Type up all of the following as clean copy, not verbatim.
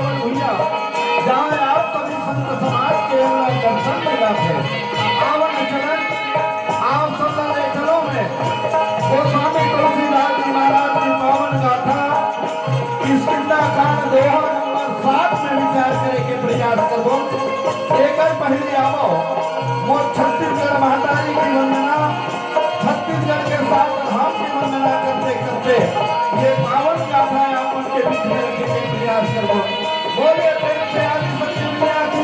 पावन भैया जहाँ आप सभी संत समाज के दर्शन मिला थे आवन चलन आप सब लेखनों में गोस्वामी तुलसीदास जी महाराज की पावन गाथा इस कांड दोहा नंबर 7 में विचार करे के प्रयास करो। एक पहले आओ मोर छत्तीसगढ़ महातारी की वंदना छत्तीसगढ़ के साथ हम की वंदना करते करते ये पावन गाथा आप उनके बीच में रखने के प्रयास करो। बोले प्रेम से आदि सत्य मैया की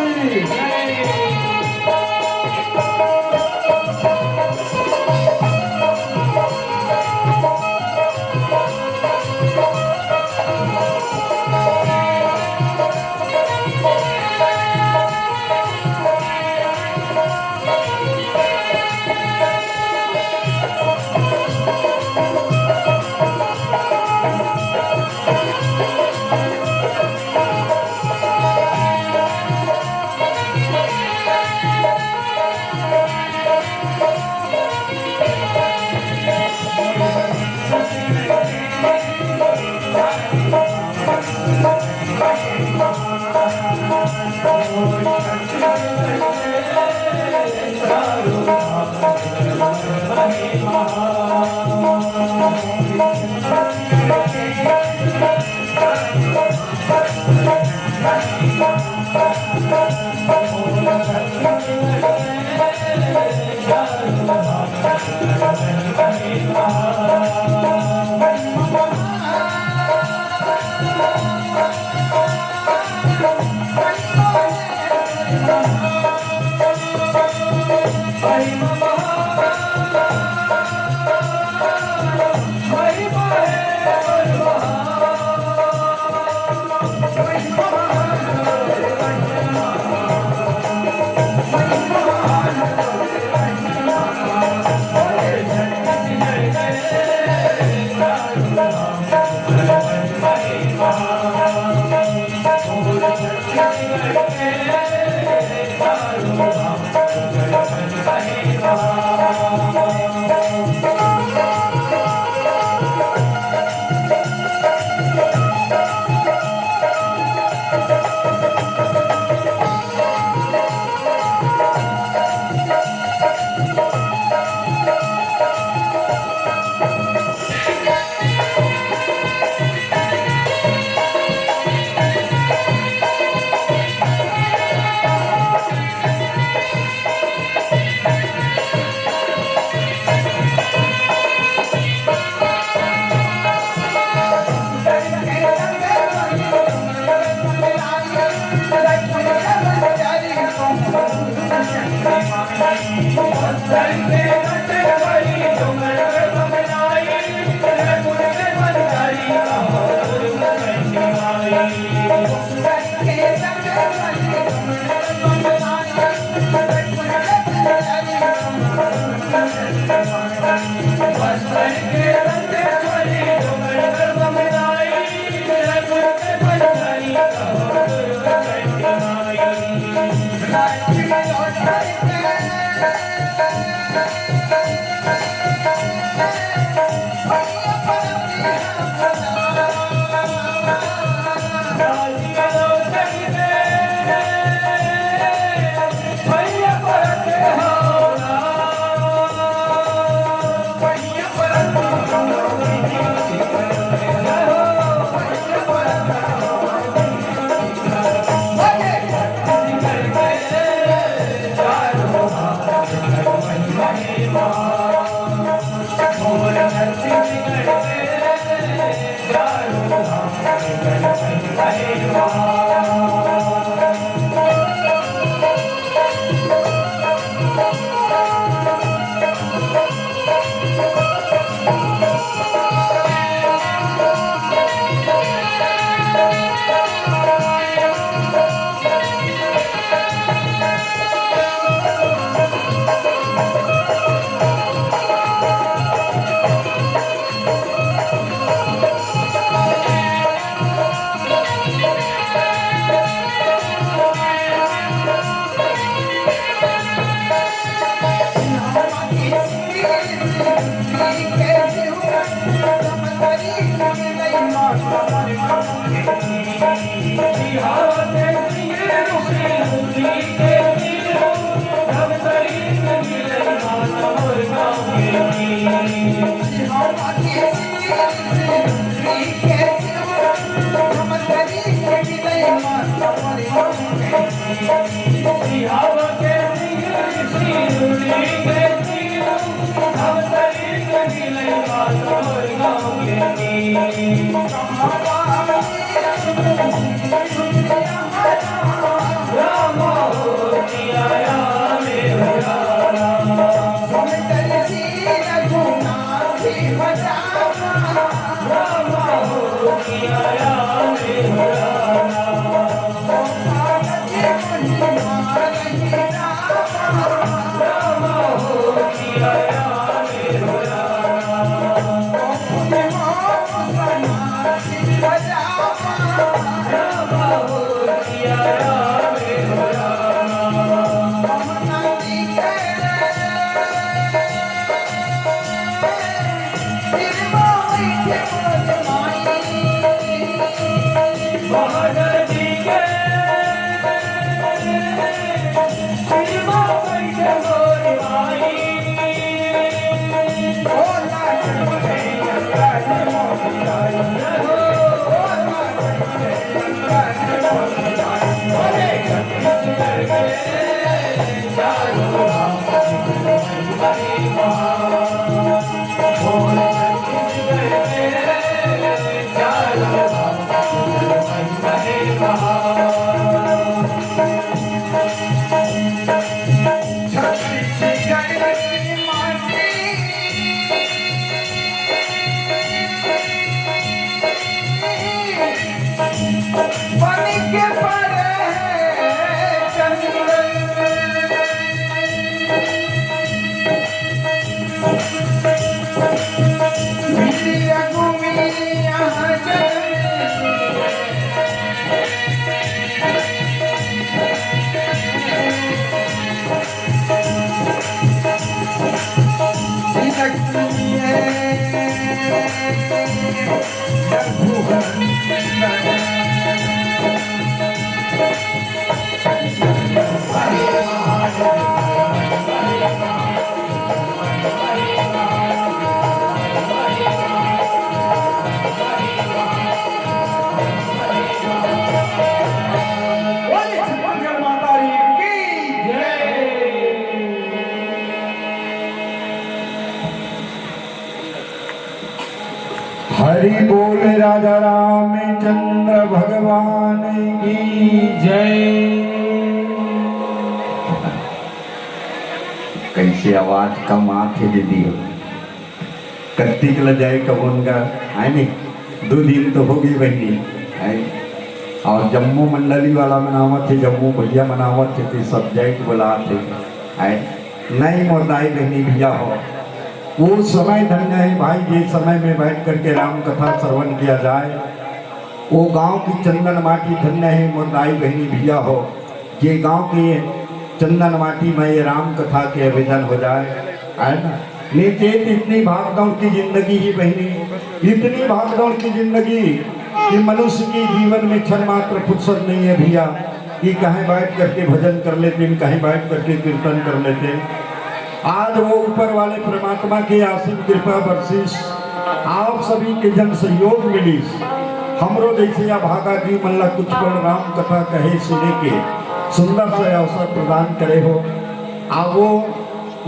हरि बोल राजा रामचंद्र भगवान की जय। कैसे आवाज कम आके दीदी कत्ती के जाए कबून का है नहीं 2 दिन तो होगी बहनी है। और जम्मू मंडली वाला मनावत थे, जम्मू भैया मनावत थे, सब जाए बुला थे है नहीं मोदाई बहनी भैया हो। वो समय धन्य है भाई, ये समय में बैठ करके राम कथा श्रवण किया जाए। वो गांव की चंदन माटी धन्य है मोदाई बहनी भैया हो। ये गांव की चंदन माटी में ये राम कथा के आवेदन हो जाए है ना। नीचे इतनी भागदौड़ की जिंदगी ही बहनी, इतनी भागदौड़ की जिंदगी कि मनुष्य की जीवन में क्षण मात्र फुर्सत नहीं है भैया कि कहीं बैठ करके भजन कर लेते, कहीं बैठ करके कीर्तन कर लेते। आज वो ऊपर वाले परमात्मा की आशीष कृपा बरसीस आप सभी के जन सहयोग मिली। हमरो जैसे या भागा जी मल्ला कुछ पर राम कथा कहे सुने के सुंदर से अवसर प्रदान करे हो। आप वो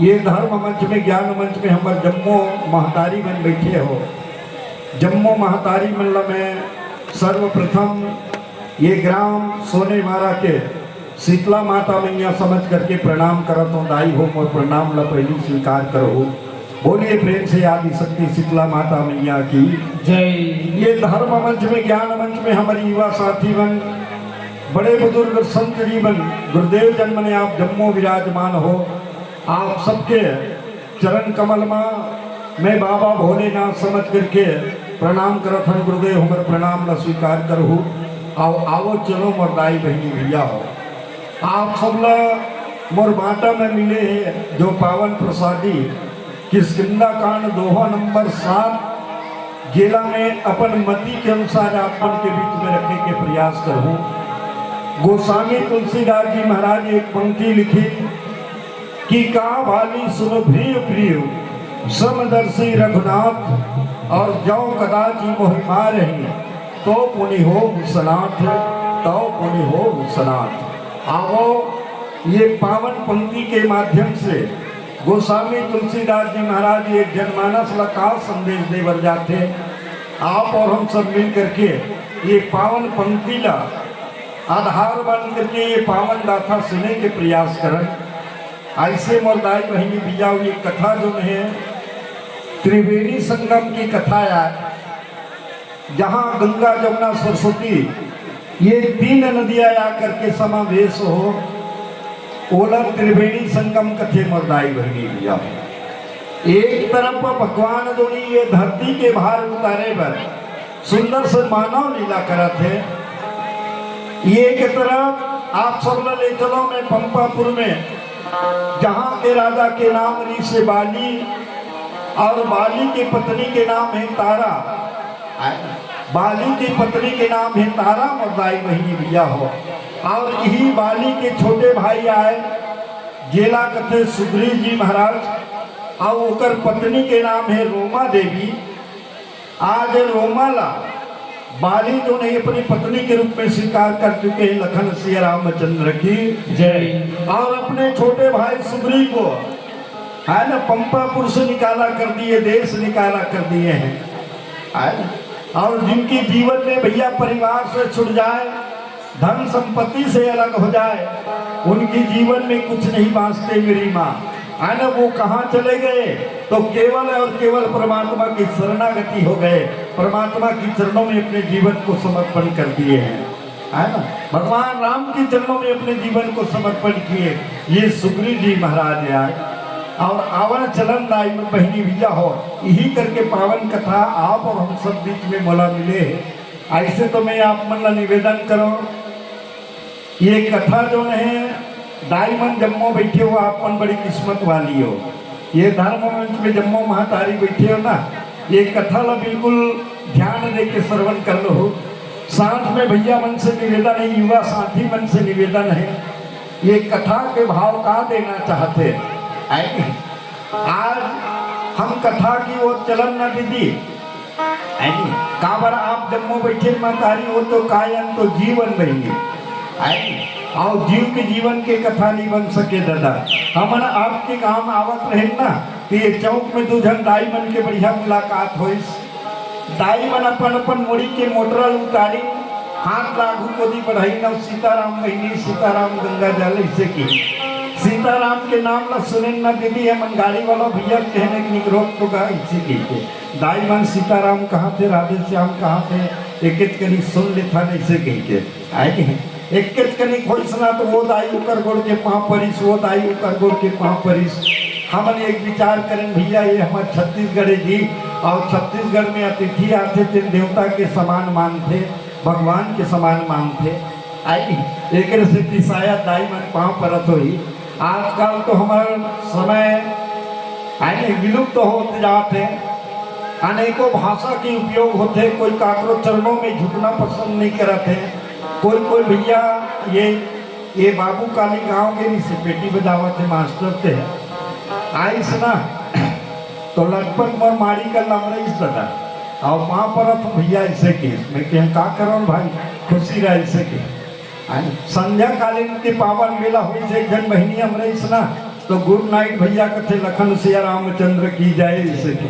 ये धर्म मंच में ज्ञान मंच में हमारे जम्मू महतारी बन बैठे हो। जम्मू महतारी मल्ला में सर्वप्रथम ये ग्राम सोने वाला के शीतला माता मैया समझ करके प्रणाम करत हूँ। दाई हो और प्रणाम ला पहली स्वीकार करो। बोलिए प्रेम से आदि शक्ति शीतला माता मैया की जय। ये धर्म मंच में ज्ञान मंच में हमारी युवा साथी बन, बड़े बुजुर्ग संत जीवन गुरुदेव जन्म ने आप जम्मू विराजमान हो। आप सबके चरण कमल में बाबा भोलेनाथ समझ करके प्रणाम करत हन। गुरुदेव हमारे प्रणाम ला स्वीकार करो। आओ चलो मरदाई बहनी भैया हो। आप सब मोर बाटा में मिले हैं जो पावन प्रसादी किष्किंधा कांड दोहा नंबर 7 गेला में अपन मति के अनुसार आप के बीच में रखने के प्रयास करूँ। गोस्वामी तुलसीदास जी महाराज एक पंक्ति लिखी कि का भाली सुन प्रिय प्रिय समदर्शी रघुनाथ और जौ कदाची मोहिमा रही तो पुनि हो सनाथ तो पुनि हो सनाथ। आओ ये पावन पंक्ति के माध्यम से गोस्वामी तुलसीदास जी महाराज एक जनमानस का संदेश देवर जाते। आप और हम सब मिल करके ये पावन पंक्ति ला आधार बन करके ये पावन गाथा सुनने के प्रयास करें। ऐसे मोरदाई बहनी भैया ये कथा जो है त्रिवेणी संगम की कथा है, जहाँ गंगा जमुना सरस्वती ये तीन नदियाँ आकर के समावेश हो ओला त्रिवेणी संगम कथे मोरदाई बहनी भैया। एक तरफ भगवान दोनी ये धरती के भार उतारे पर सुंदर से मानव लीला करा थे। ये एक तरफ आप सब ले चलो में पंपापुर में जहाँ के राजा के नाम ऋषि बाली और बाली की पत्नी के नाम है तारा, बाली की पत्नी के नाम है तारा मोरदाई बहनी भैया हो। और यही बाली के छोटे भाई आए जेला कथे सुग्रीव जी महाराज और उनकर पत्नी के नाम है रोमा देवी। आज रोमाला बाली जो नहीं अपनी पत्नी के रूप में स्वीकार कर चुके हैं लखन सिया रामचंद्र की जय। और अपने छोटे भाई सुग्रीव को है ना पंपापुर से निकाला कर दिए, देश निकाला कर दिए हैं है ना। और जिनकी जीवन में भैया परिवार से छुट जाए, धन संपत्ति से अलग हो जाए, उनकी जीवन में कुछ नहीं बांचते मेरी माँ है ना। वो कहाँ चले गए तो केवल और केवल परमात्मा की शरणागति हो गए, परमात्मा की चरणों में अपने जीवन को समर्पण कर दिए हैं है ना। भगवान राम के चरणों में अपने जीवन को समर्पण किए ये सुग्रीव जी महाराज आए और आवन चलन दाई में बहनी भैया हो। यही करके पावन कथा आप और हम सब बीच में मोला मिले। ऐसे तो मैं आप मन ला निवेदन करो ये कथा जो है दाई मन जम्मो बैठे हो आप मन बड़ी किस्मत वाली हो। ये धर्म मंच में जम्मो महातारी बैठे हो ना, ये कथा ला बिल्कुल ध्यान दे के श्रवण कर लो। साथ में भैया मन से निवेदन है, युवा साथी मन से निवेदन है, ये कथा के भाव का देना चाहते हैं। आज हम कथा की ओर चलन ना दीदी काबर आप जम्मो बैठे महातारी हो तो कायन तो जीवन बहिए और जीव के जीवन के कथा नहीं बन सके दादा। हमन आपके काम आवत रहे ना कि ये चौक में दो जन दाई मन के बढ़िया मुलाकात हो। दाई मन अपन अपन मोड़ी के मोटरल उतारी हाथ लागू को दी बढ़ाई ना सीताराम बहनी सीताराम गंगा जल ऐसे की सीताराम के नाम ला सुने ना दीदी हमन गाड़ी वाला भैया कहने की निगरोक तो गा इसी की दाई मन सीताराम कहाँ थे राधे श्याम कहाँ थे एक करी सुन लेता ऐसे कही के आए एक कनी खोई सुना तो वो दाई उकर गोड़ के पाँव परिस वो दाई उकर गोड़ के पाँव परिस। हमन एक विचार करें भैया ये हमारे छत्तीसगढ़ जी और छत्तीसगढ़ में अतिथि आते थे देवता के समान मानते भगवान के समान मानते आई एक से पिसाया दाई मन पाँव परत हो। आजकल तो हमारा समय आई विलुप्त तो होते जाते अनेकों भाषा के उपयोग होते, कोई काकरो चरणों में झुकना पसंद नहीं करते, कोई भैया ये बाबू काली गांव के से पेटी बजावा थे मास्टर थे आइस ना तो लगभग मोर मारी का नाम रही दादा और वहाँ पर तो भैया ऐसे के मैं कि हम का करो भाई खुशी रहे ऐसे के संध्या कालीन के पावन मेला हुई से एक जन बहनी हम रही ना तो गुड नाइट भैया कथे लखन सिया रामचंद्र की जाए ऐसे के।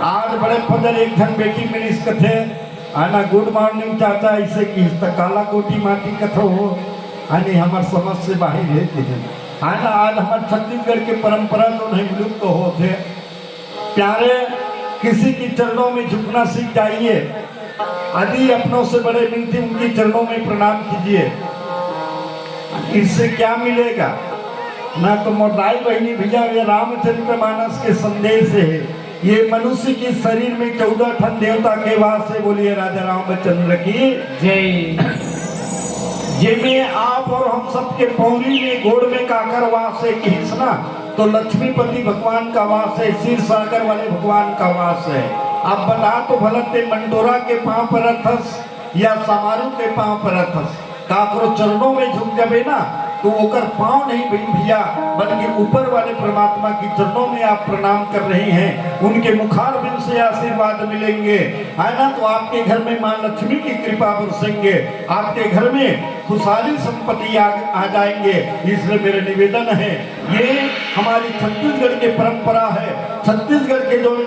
आज बड़े फजर एक जन बेटी मिली इस कथे आना गुड मॉर्निंग चाचा ऐसे की काला कोटी माटी कथो हो आने हमारे समझ से बाहर रहते हैं आना। आज हमारे छत्तीसगढ़ के परंपरा तो नहीं विलुप्त तो होते प्यारे किसी की चरणों में झुकना सीख जाइए, आदि अपनों से बड़े मिलते उनके चरणों में प्रणाम कीजिए। इससे क्या मिलेगा ना तो मोरदाई बहनी भैया ये रामचरित्र मानस के संदेश है। ये मनुष्य के शरीर में 14 ठन देवता के वास से बोलिए राजा रामचंद्र की जय। जिनमें आप और हम सबके पौरी में गोड़ में काकर वास है किसना तो लक्ष्मीपति भगवान का वास है, क्षीर सागर वाले भगवान का वास है। अब बता तो भलते मंडोरा के पांव पर रथस या समारू के पांव पर रथस काकरो चरणों में झुक जाबे ना तो ओकर पांव नहीं भैया, बल्कि ऊपर वाले परमात्मा की चरणों में आप प्रणाम कर रहे हैं, उनके मुखारबिंद से आशीर्वाद मिलेंगे, है ना। तो आपके घर में मां लक्ष्मी की कृपा बरसेंगे, आपके घर में खुशहाली संपत्ति आ जाएंगे। इसलिए मेरा निवेदन है, ये हमारी छत्तीसगढ़ की परंपरा है, छत्तीसगढ़ के जो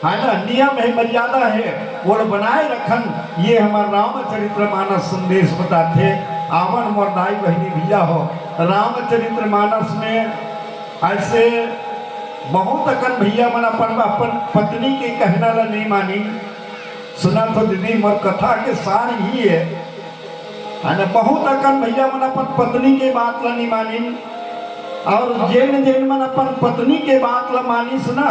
है ना नियम है, मर्यादा है, वो बनाए रखन। ये हमारा रामचरितमानस संदेश बताते। आवन मोर दाई बहनी भैया हो, रामचरितमानस में ऐसे बहुत अकन भैया मन अपन पत्नी के कहना ला नहीं मानी। सुना तो दीदी मोर कथा के सार ही है ना। बहुत अकन भैया मन अपन पत्नी के बात ला नहीं मानी, और जेन जेन मन अपन पत्नी के बात ला मानिस ना,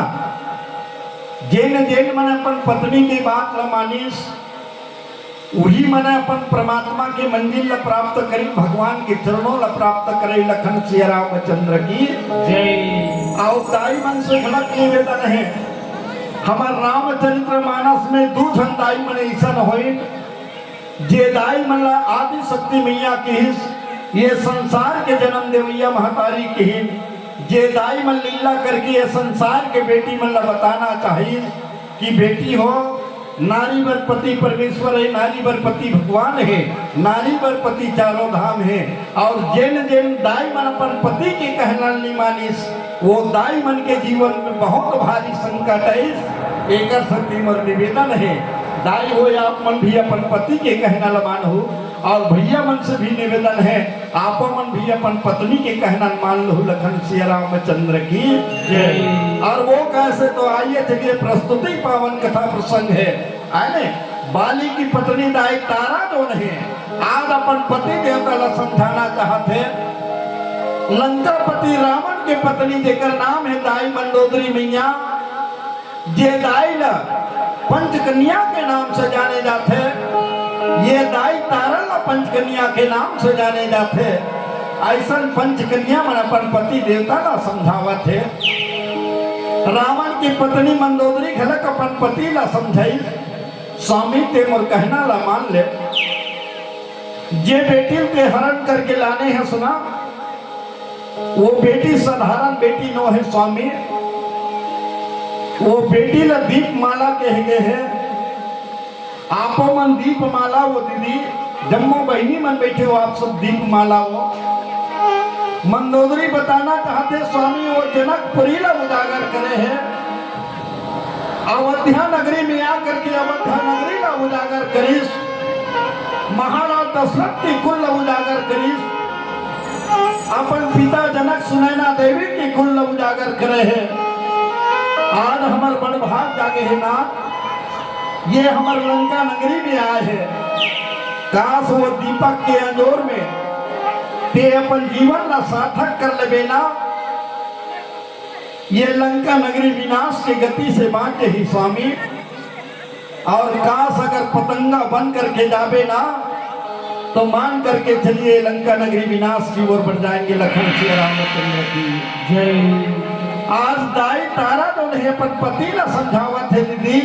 जेन जेन मन अपन पत्नी के बात ला मानिस, वही मन अपन परमात्मा के मंजिल ला प्राप्त करी, भगवान के चरणों ला प्राप्त करे। लखन सिया रामचंद्र की जय। आओ दाई मन से घलक निवेदन है, हमार रामचरितमानस में दू झन दाई मन ऐसा होई, जे दाई मन ला आदि शक्ति मैया की ये संसार के जन्म देवैया महतारी की, जे दाई मन लीला करके ये संसार के बेटी मन ला बताना चाहिए कि बेटी हो, नारी वर पति परमेश्वर है, नारी वर पति भगवान है, नारी वर पति चारों धाम है। और जेन जेन दाई मन अपन पति के कहना नहीं मानिस, वो दाई मन के जीवन में बहुत भारी संकट है। एक शक्ति मोर निवेदन है, दाई हो या आप मन भी अपन पति के कहना ला मानो, और भैया मन से भी निवेदन है, आप मन भी अपन पत्नी के कहना मान लो। लखन सिया रामचंद्र की जय। और वो कैसे, तो आइए चलिए प्रस्तुति पावन कथा प्रसंग है, आने बाली की पत्नी दाई तारा जो नहीं आज अपन पति देवता ला समझाना चाहते। लंकापति रावण के पत्नी जेकर नाम है दाई मंदोदरी मैया, जे दाई ला पंचकन्या के नाम से जाने जाते। ये दाई तारा ला पंचकन्या के नाम से जाने जाते। ऐसा पंचकन्या मन अपन पति देवता ला समझावत है। रावण की पत्नी मंदोदरी घलक अपन पति ला समझाई, स्वामी ते मोर कहना ला मान ले, जे बेटी के हरण करके लाने हैं सुना, वो बेटी साधारण बेटी नो है स्वामी, वो बेटी ला दीप माला कह गए हैं। आपो मन दीप माला वो दीदी, जम्मो बहनी मन बैठे हो आप सब दीप माला हो। मंदोदरी बताना चाहते स्वामी, वो जनकपुरी ला उजागर करे हैं, अयोध्या नगरी में आकर के अयोध्या नगरी ला उजागर करीस, महाराज दशरथ की कुल ला उजागर करीस, अपन पिता जनक सुनैना देवी की कुल ला उजागर करे हैं। आज हमार बड़ भाग जागे है ना, ये हमार लंका नगरी में आए हैं। काश वो दीपक के अंजोर में ते अपन जीवन ला सार्थक कर ले ना, ये लंका नगरी विनाश के गति से बांटे ही स्वामी। और काश अगर पतंगा बन करके जाबे ना, तो मान करके चलिए लंका नगरी विनाश की ओर बढ़ जाएंगे। लखन सिया रामचंद्र की जय। आज दाई तारा जो नहीं अपन पति ला समझावत है दीदी,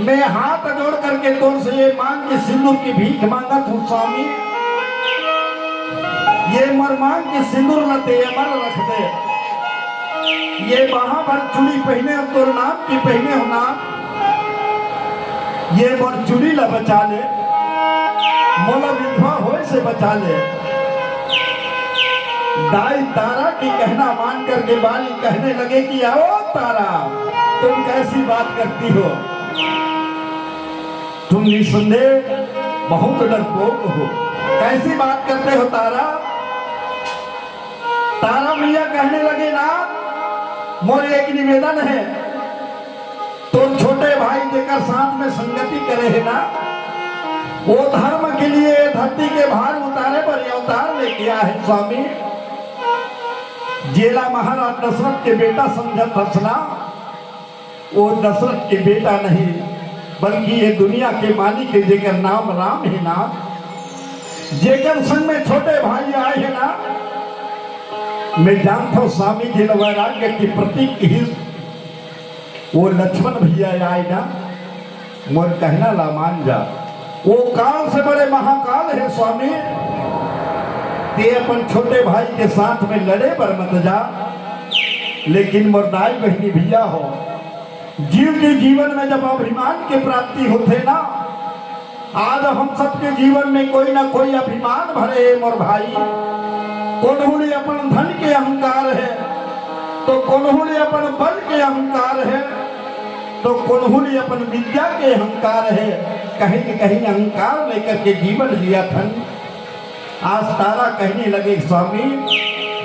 मैं हाथ जोड़ करके तोर से ये मांग के सिंदूर की भीख मांगत हूँ स्वामी, ये मर मांग के सिंदूर लते अमर रख दे। ये वहां पर चूड़ी पहने तोर नाम की पहने हो ना, ये मोर चूड़ी ला बचा ले, मोला विधवा होए से बचा ले। दाई तारा की कहना मान करके बाली कहने लगे कि आओ तारा, तुम कैसी बात करती हो, तुम निसंदेह बहुत डरपोक हो, कैसी बात करते हो तारा। तारा मैया कहने लगे ना, मोर एक निवेदन है, तुम छोटे भाई देकर साथ में संगति करे है ना, वो धर्म के लिए धरती के भार उतारे पर अवतार लेके आया है स्वामी। जेला महाराज दशरथ के बेटा समझत हसना, वो दशरथ के बेटा नहीं, बल्कि ये दुनिया के मालिक है, जेकर नाम राम है ना, जेकर संग में छोटे भाई आए हैं ना। मैं जानता हूँ स्वामी जी वैराग्य के प्रतीक ही वो लक्ष्मण भैया आए ना, मोर कहना ला मान जा। वो काल से बड़े महाकाल है स्वामी। ते अपन छोटे भाई के साथ में लड़े पर मत जा, लेकिन मुर्दाई बहनी भैया हो, जीव के जीवन में जब अभिमान की प्राप्ति होते ना, आज हम सबके जीवन में कोई ना कोई अभिमान भरे मोर भाई। कोनहुली अपन धन के अहंकार है, तो कोनहुली अपन बल के अहंकार है, तो कोनहुली अपन विद्या के अहंकार है। कहीं न कहीं अहंकार लेकर के जीवन लिया धन। आज तारा कहने लगे स्वामी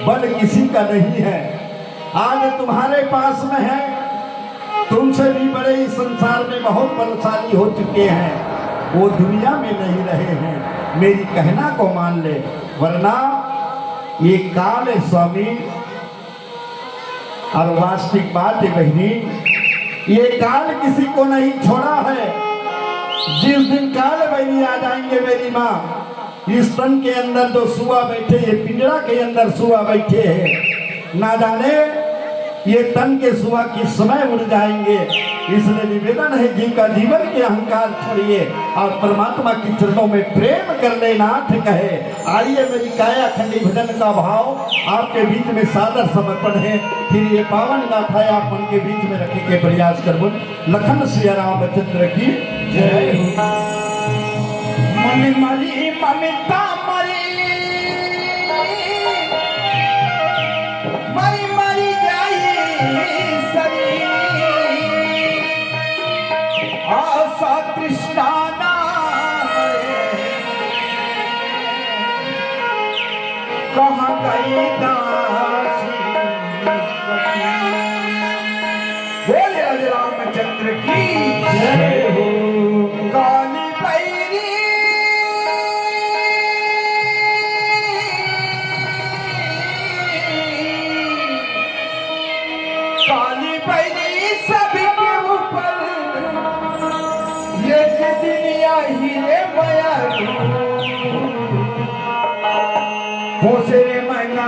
बल किसी का नहीं है, आज तुम्हारे पास में है, तुमसे भी बड़े इस संसार में बहुत बलशाली हो चुके हैं, वो दुनिया में नहीं रहे हैं। मेरी कहना को मान ले, वरना ये काल है स्वामी। और वास्तविक बात है बहनी, ये काल किसी को नहीं छोड़ा है। जिस दिन काल बहनी आ जाएंगे मेरी माँ, इस तन के अंदर जो सुआ बैठे, ये पिंजरा के अंदर सुआ बैठे हैं, ना जाने ये तन के सुआ किस समय उड़ जाएंगे। इसलिए निवेदन है जीव का जीवन के अहंकार छोड़िए और परमात्मा के चरणों में प्रेम कर ले। नाथ कहे आइए मेरी काया खंडी भजन का भाव आपके बीच में सादर समर्पण है। फिर ये पावन गाथा आप उनके बीच में रखे के प्रयास करबो। लखन सिया रामचंद्र की जय हो। मनी मरी ममिता मरी मरी मरी आशा तृष्णा ना कहाँ गई दासी। बोले राजे रामचंद्र की जय हो। काली पैरी काली पैरी सभी के ऊपर ये दुनिया ही रे माया पोसे रे मैना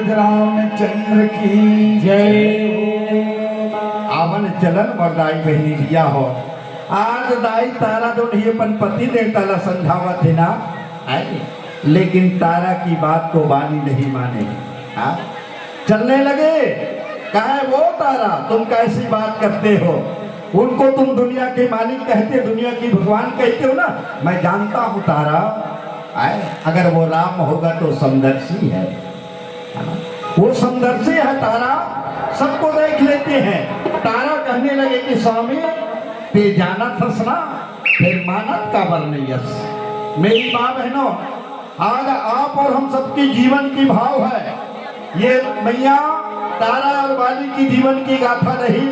रामचंद्र की जय। आवन चलन और दाई बहनी दिया हो आज दाई तारा जो नहीं अपन पति देवता समझावा थे ना है, लेकिन तारा की बात को बानी नहीं माने। हाँ चलने लगे कहे वो तारा तुम कैसी बात करते हो, उनको तुम दुनिया के मालिक कहते, दुनिया की भगवान कहते हो ना। मैं जानता हूँ तारा अगर वो राम होगा तो समदर्शी है ना? वो समदर्शी है तारा, सबको देख लेते हैं। तारा कहने लगे कि स्वामी ते जाना थसना फिर मानत का वर्णयस। मेरी माँ बहनों आज आप और हम सबकी जीवन की भाव है ये मैया तारा और बाली की जीवन की गाथा नहीं,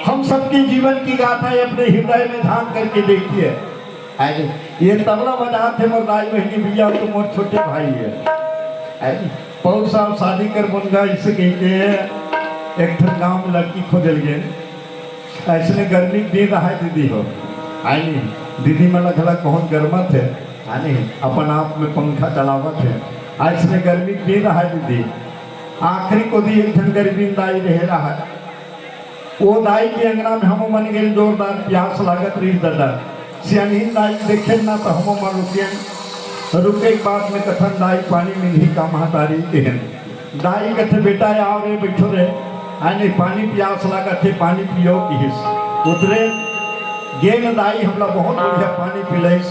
हम सबकी जीवन की गाथा अपने हृदय में झांक करके देखिए। ये तबला बजाते मोर दाई बहनी भैया तो मोर छोटे भाई है। बहुत साल शादी कर मुनगा इसे कहते हैं एक ठन गाँव में लड़की खोजल गए ऐसे गर्मी दे रहा है दीदी हो आई नहीं दीदी में लगला कौन गर्मा थे नहीं अपन आप में पंखा चलावत है ऐसे गर्मी दे रहा है दीदी। आखिरी को दी एक ठन गर्मी दाई रह रहा है वो दाई के अंगना में हम मन गए जोरदार प्यास लागत रही दादा सियानीन दाई देखे ना तो हम रुके के बाद में कथन दाई पानी में नहीं का महतारी के दाई कथे बेटा आओ रे बैठो रे आने पानी प्यास लगा थे पानी पियो किस उतरे गेन दाई हमला बहुत बढ़िया पानी पिलाइस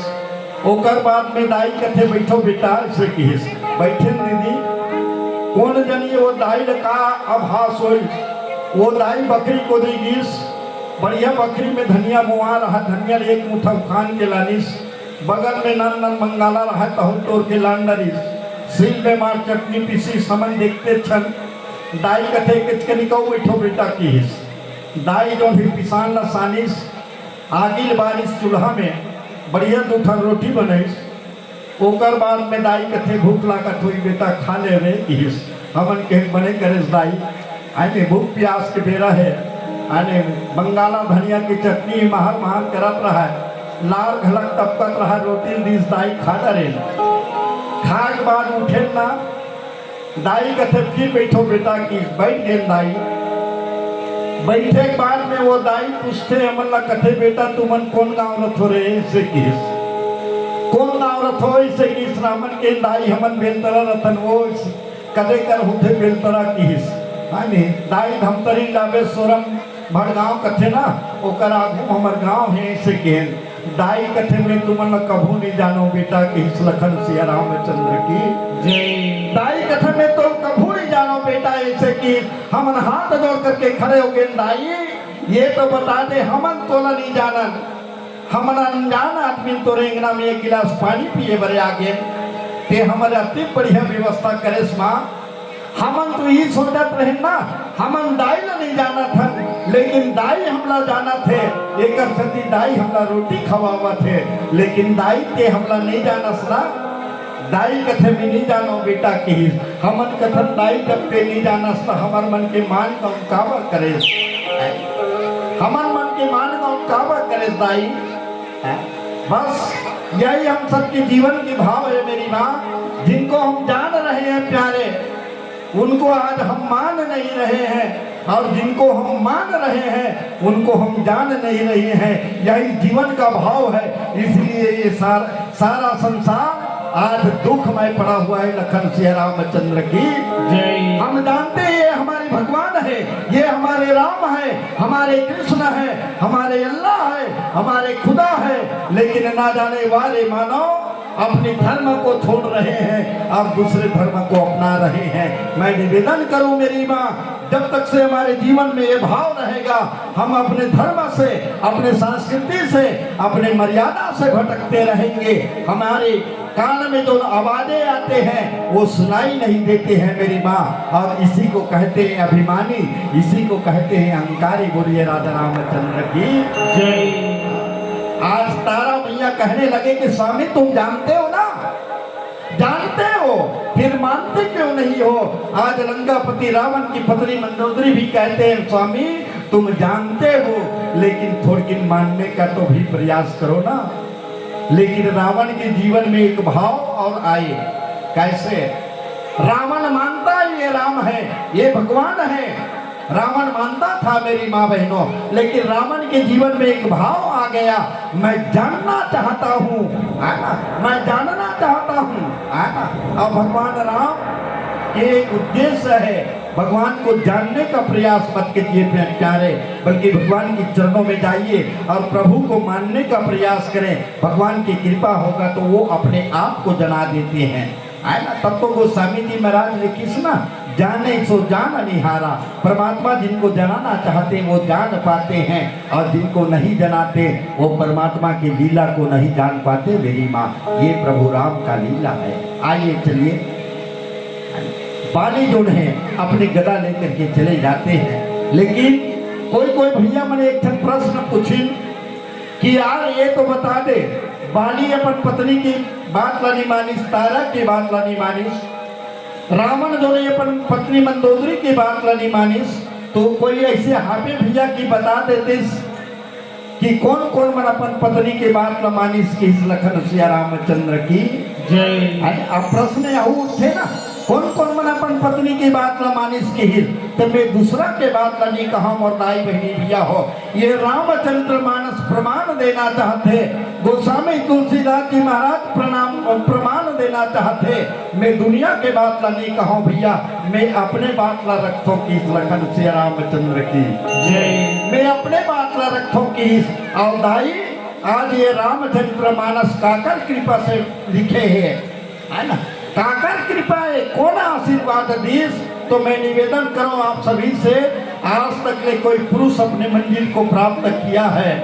ओकर बाद में दाई कथे बैठो बेटा से किस बैठे दीदी कौन जानिए वो दाई का आभास हो वो दाई बकरी को दी गिस बढ़िया बकरी में धनिया मुआ रहा धनिया एक मुठा खान के लानिस बगल में नन नन मंगाला रहा तहु तोड़ के लांडरिस सिल में मार चटनी पीसी समन देखते छन दाई कथे किचकनिको बैठो बेटा की हिस दाई जो भी पिसान ला सानिस आगिल बारिश चूल्हा में बढ़िया दूठा रोटी बनैस ओकर बाद में दाई कथे भूख लागत हुई बेटा खा ले रे हिस हमन के बने करेस दाई आने भूख प्यास के बेरा है आने बंगाला धनिया की चटनी महर महर करत रहा है लाल घलक टपकत रहा रोटी दीस दाई खाता रे खा के बाद उठे ना दाई कथे फिर बैठो बेटा की बैठ गए दाई बैठे के बाद में वो दाई पूछते हमन ला कथे बेटा तुमन कौन गाँव रथ हो रे से किस कौन गाँव रथ हो इसे किस रामन के दाई हमन बेलतरा रतन वो कदे कर होते बेलतरा किस हानी दाई धमतरी लावे सोरम भड़गांव कथे ना ओकर आगू हमर गाँव है इसे केन दाई कथे में तुमन ला कभू नहीं जानो बेटा कि इस लखन सिया रामचंद्र की जय। दाई कथे में तो कभू नहीं जानो बेटा ऐसे कि हमन हाथ जोड़ करके खड़े हो गए दाई ये तो बता दे हमन तोला नहीं जानन हमन अनजान आदमी तो रेंगना में एक गिलास पानी पिए बरे आगे ते हमारे अति बढ़िया व्यवस्था करे माँ हमन तो यही सोचत रहे ना हमन दाई ला नहीं जाना था लेकिन दाई हमला जाना थे एक सती दाई हमला रोटी खवावा थे लेकिन दाई के हमला नहीं जाना सना दाई कथे भी नहीं जानो बेटा की हमन कथन दाई जब ते नहीं जानस तो हमार मन के मान का काबर करे हमार मन के मान का काबर करे दाई। बस यही हम सबके जीवन के भाव है मेरी माँ। जिनको हम जान रहे हैं प्यारे उनको आज हम मान नहीं रहे हैं और जिनको हम मान रहे हैं उनको हम जान नहीं रहे हैं। यही जीवन का भाव है। इसलिए ये सारा संसार आज दुख में पड़ा हुआ है। लखन सिया रामचंद्र की जय। हम जानते हैं ये हमारे भगवान है, ये हमारे राम है, हमारे कृष्ण है, हमारे अल्लाह है, हमारे खुदा है। लेकिन ना जाने वाले मानव अपने धर्म को छोड़ रहे हैं और दूसरे धर्म को अपना रहे हैं। मैं निवेदन करूं मेरी माँ, जब तक से हमारे जीवन में ये भाव रहेगा हम अपने धर्म से, अपने संस्कृति से, अपने मर्यादा से भटकते रहेंगे। हमारे कान में जो आवाजें आते हैं वो सुनाई नहीं देते हैं मेरी माँ। और इसी को कहते हैं अभिमानी, इसी को कहते हैं अहंकारी। बोलिए राजा रामचंद्र की जय। आज तारा मैया कहने लगे कि स्वामी तुम जानते हो ना, जानते हो फिर मानते क्यों नहीं हो। आज लंकापति रावण की पत्नी मंदोदरी भी कहते हैं स्वामी तुम जानते हो लेकिन थोड़ी दिन मानने का तो भी प्रयास करो ना। लेकिन रावण के जीवन में एक भाव और आए। कैसे? रावण मानता ये राम है, ये भगवान है। रावण मानता था मेरी माँ बहनों, लेकिन रावण के जीवन में एक भाव आ गया, मैं जानना चाहता हूँ, मैं जानना चाहता हूँ। और भगवान राम के एक उद्देश्य है, भगवान को जानने का प्रयास मत कीजिए प्यारे, बल्कि भगवान के चरणों में जाइए और प्रभु को मानने का प्रयास करें। भगवान की कृपा होगा तो वो अपने आप को जना देते हैं, है ना। तब तो गोस्वामी जी महाराज ने किसना जाने सो जान निहारा। परमात्मा जिनको जनाना चाहते वो जान पाते हैं और जिनको नहीं जनाते वो परमात्मा की लीला को नहीं जान पाते मेरी माँ। ये प्रभु राम का लीला है। आइए चलिए, बाली जो है अपने गदा लेकर के चले जाते हैं। लेकिन कोई भैया मैंने एक प्रश्न पूछी कि यार ये तो बता दे, बाली अपन पत्नी की बात लानी मानिस, तारा की बात लानी मानिस, रावण जो ने अपन पत्नी मंदोदरी की बात लानी मानिस, तो कोई ऐसे हापे भैया की बता देते कि कौन कौन मन अपन पत्नी के बात ला मानिस की लखन सिया रामचंद्र की जय। अब प्रश्न आऊ थे ना, कौन कौन मन अपन पत्नी की बात ला मानिस की हिल, तो मैं दूसरा के बात ला नहीं कहा और दाई बहनी भैया हो। ये रामचंद्र मानस प्रमाण देना चाहते, गोस्वामी तुलसीदास जी महाराज प्रमाण देना चाहते। मैं दुनिया के बात ला नहीं कहा भैया, मैं अपने बात ला रखो की लखन सिया रामचंद्र की जय। मैं अपने बात ला रखो की। और दाई आज ये रामचंद्र मानस काकर कृपा से लिखे है ना, काकर कृपा है, कौन आशीर्वाद दीस। तो मैं निवेदन करूं आप सभी से, आज तक ले कोई पुरुष अपने मंजिल को प्राप्त किया है,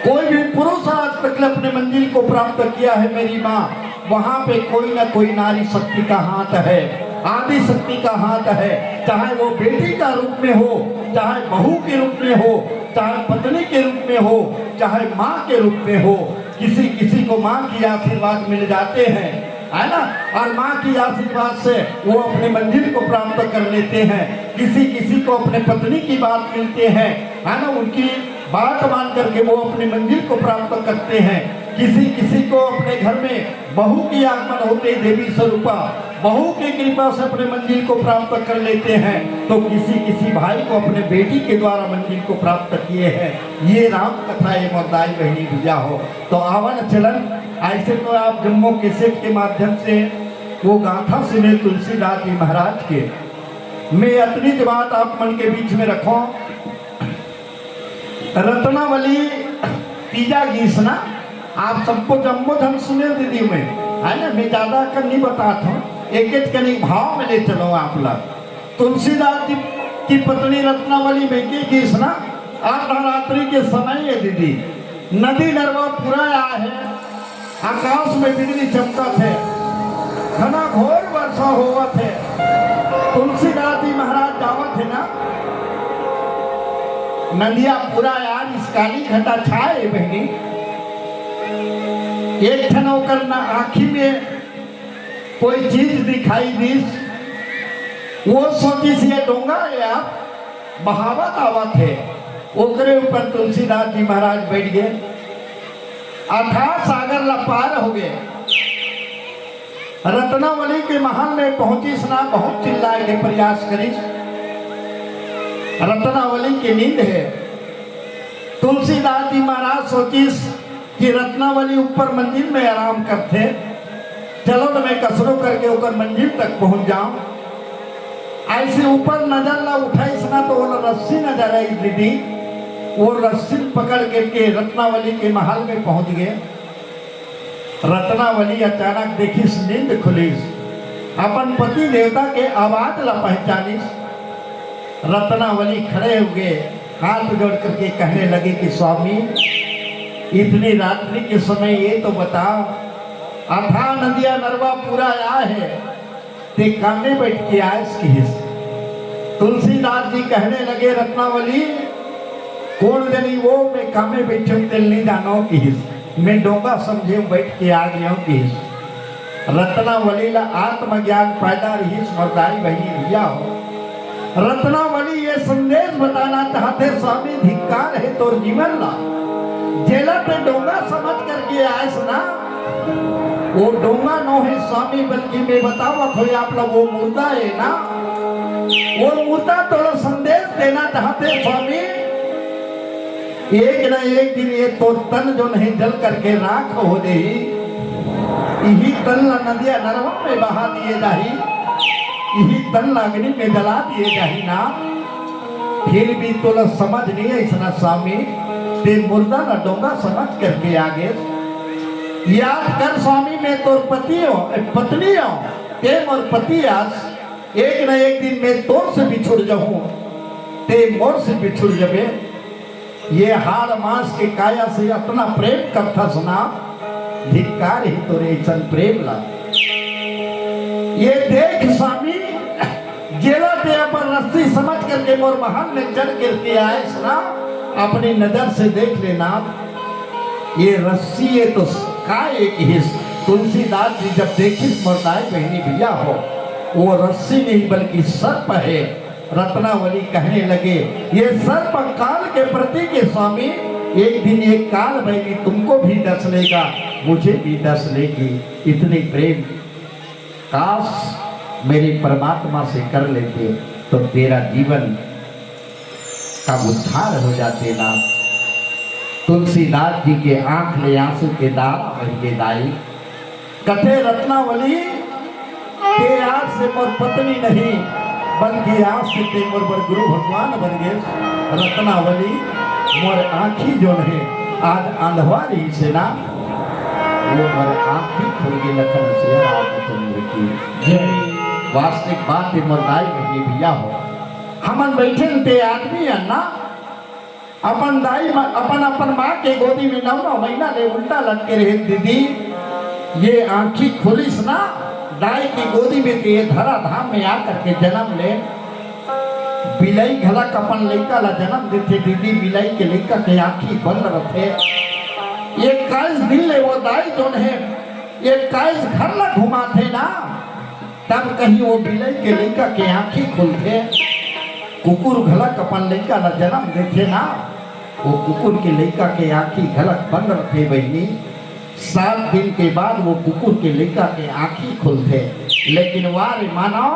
कोई भी पुरुष आज तक अपने मंजिल को प्राप्त किया है मेरी माँ, वहां पे कोई ना कोई नारी शक्ति का हाथ है, आदि शक्ति का हाथ है। चाहे वो बेटी का रूप में हो, चाहे बहू के रूप में हो, चाहे पत्नी के रूप में हो, चाहे माँ के रूप में हो। किसी किसी को माँ की आशीर्वाद मिल जाते हैं, है ना, और माँ की आशीर्वाद से वो अपने मंजिल को प्राप्त कर लेते हैं। किसी किसी को अपने पत्नी की बात मिलते हैं, है ना, उनकी बात मान करके वो अपनी मंजिल को प्राप्त करते हैं। किसी किसी को अपने घर में बहू की आगमन होते देवी स्वरूपा, बहू की कृपा से अपने मंजिल को प्राप्त कर लेते हैं। तो किसी किसी भाई को अपने बेटी के द्वारा मंजिल को प्राप्त किए हैं। ये राम कथा ये मोदाई बहनी भैया हो। तो आवन चलन ऐसे तो आप जम्मू कैसेट के माध्यम से वो गाथा सुने तुलसीदास जी महाराज के। मैं अपनी बात आप मन के बीच में रखो। रत्नावली तीजा गीसना आप सबको जम्मू धन सुने दीदी में, है ना, मैं ज्यादा कर नहीं बताता हूँ, एक एक कहीं भाव में ले चलो आप लोग। तुलसीदास जी की पत्नी रत्नावली में की गीसना अर्धरात्रि के समय है दीदी, नदी नरवा पूरा आया है, आकाश में बिजली चमकत है, घना घोर वर्षा होवत है। तुलसीदास जी महाराज जावत है ना, नदिया पूरा यार इस काली घटा छाए बहनी, एक ठन होकर ना आँखी में कोई चीज दिखाई दी, वो सोची सी डोंगा या बहावत आवत है, ओकरे ऊपर तुलसीदास जी महाराज बैठ गए। अथाह सागर ला पार हो गए। रत्नावली के महल में पहुंची सना, बहुत चिल्लाए के प्रयास करी। रत्नावली की नींद है। तुलसीदास जी महाराज सोचिस कि रत्नावली ऊपर मंजिल में आराम करते, चलो तो मैं कसरो करके ऊपर मंजिल तक पहुंच जाऊं। ऐसे ऊपर नजर ला उठाई सना तो वो रस्सी नजर आई दीदी, वो रस्सी पकड़ के रत्नावली के महल में पहुंच गए। रत्नावली अचानक देखी, नींद खुली, अपन पति देवता के आवाज ला पहचानी। रत्नावली खड़े हो गए, हाथ जोड़ करके कहने लगे कि स्वामी, इतनी रात्रि के समय ये तो बताओ, अथाह नदिया नरवा पूरा आया है, ते काने बैठ के आयस की। तुलसीदास जी कहने लगे, रत्नावली कौन जनी वो, मैं कामे बैठे तेल नहीं जानो की, मैं डोंगा समझे बैठ के आ गया की। रत्नावली ला आत्मज्ञान पैदा रही, समझदारी वही भैया हो। रत्नावली ये संदेश बताना चाहते, स्वामी धिक्कार है तो जीवन ला, जेला पे डोंगा समझ करके आए ना, वो डोंगा नो है स्वामी, बल्कि मैं बतावत हो आप लोग वो मुर्दा है ना, वो मुर्दा तो संदेश देना चाहते स्वामी, एक न एक दिन ये तो तन जो नहीं जल करके राख हो दे, यही तन नदिया नरवा में बहा दिए जाही, यही तन अग्नि में जला दिए जाही ना। फिर भी तो समझ नहीं है इसना स्वामी, ते मुर्दा न डोंगा समझ करके आगे। याद कर स्वामी, मैं तो पति हो, पत्नी हो, ते मोर पति आस, एक न एक दिन मैं तोर से बिछुड़ जाऊं, ते मोर से बिछुड़ जबे। ये हाड़ मांस के काया से अपना प्रेम करता सुना, धिक्कार ही तोरे सन प्रेम ला। ये देख स्वामी, जेला पे अपन रस्सी समझ करके मोर महल में चढ़ करके आए सुना, अपनी नजर से देख लेना, ये रस्सी ये तो का एक हिस्स। तुलसीदास जी जब देखी मरदाई बहनी भैया हो, वो रस्सी नहीं बल्कि सर्प है। रत्नावली कहने लगे, ये सर्प काल के प्रति के स्वामी, एक दिन ये काल बहनी तुमको भी डस लेगा, मुझे भी डस लेगी। इतनी प्रेम काश मेरे परमात्मा से कर लेते तो तेरा जीवन का उद्धार हो जाते ना। तुलसीदास जी के आंख ले आंसू के दाग बन के दाई, कथे रत्नावली ते आज से मोर पत्नी नहीं, बल्कि आज से ते मोर बर गुरु भगवान बन गए। रत्नावली मोर आंखी जो है आज अंधवारी से ना, वो मोर आंखी खुल गई लखन से रामचंद्र की जय। वास्तविक बात मोर दाई बहनी भैया हो, हमन बैठे ते आदमी है ना, अपन दाई अपन माँ के गोदी में 9 महीना ले उल्टा लटके रहे दीदी। ये आंखी खुलिस ना, दाई की गोदी में ये धरा धाम में आकर के जन्म ले। बिलाई घलक अपन लड़का ला जन्म देते दीदी, बिलाई के लड़का के आंखी बंद रहते। ये 21 दिन ले वो दाई जोन है, ये 21 घर ला घुमाते ना, तब कहीं वो बिलाई के लड़का के आंखी खुलते। कुकुर घलक अपन लड़का ला जन्म देते ना, वो कुकुर के लड़का के आंखी घलक बंद रखे बहनी। 7 दिन के बाद वो कुकुर के लड़का के आंखी खुलते। लेकिन वार मानो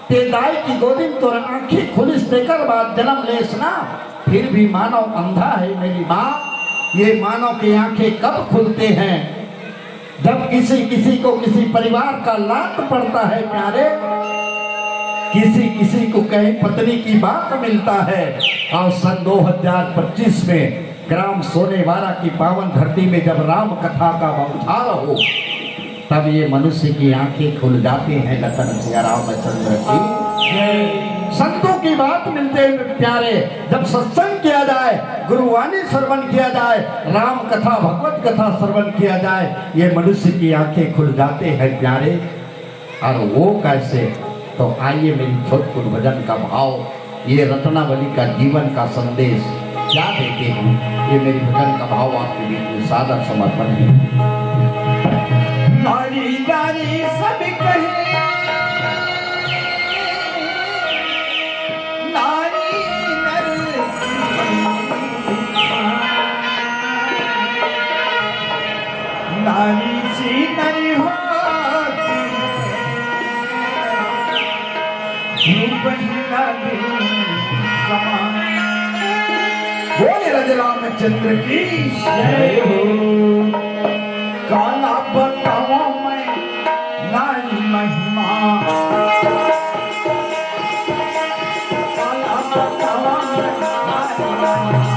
ते दाई की गोदी में तोरा आंखी खुलिस देकर बाद जन्म लेस ना, फिर भी मानो अंधा है मेरी माँ। ये मानो की आंखें कब खुलते हैं, जब किसी किसी को किसी परिवार का लात पड़ता है प्यारे, किसी किसी को कहीं पत्नी की बात मिलता है। और सन 2025 में ग्राम सोनेवाला की पावन धरती में जब राम कथा का उद्धार हो, तब ये मनुष्य की आंखें खुल जाती हैं लखन सिया रामचंद्र की। संतों की बात मिलते हैं प्यारे, जब सत्संग किया जाए, गुरुवाणी श्रवण किया जाए, राम कथा भगवत कथा श्रवण किया जाए, ये मनुष्य की आंखें खुल जाते हैं प्यारे। और वो कैसे, तो आइए मेरी जोधपुर भजन का भाव, ये रत्नावली का जीवन का संदेश क्या देते हैं, ये मेरी भजन का भाव आपके बीच में सादर समर्पण है। नारी सब कहे नारी नर नारी सी नरी होती है रूप ही समान। बोले राजा रामचंद्र की जय हो। काला बताओ मैं नारी महिमा काला बताओ मैं नारी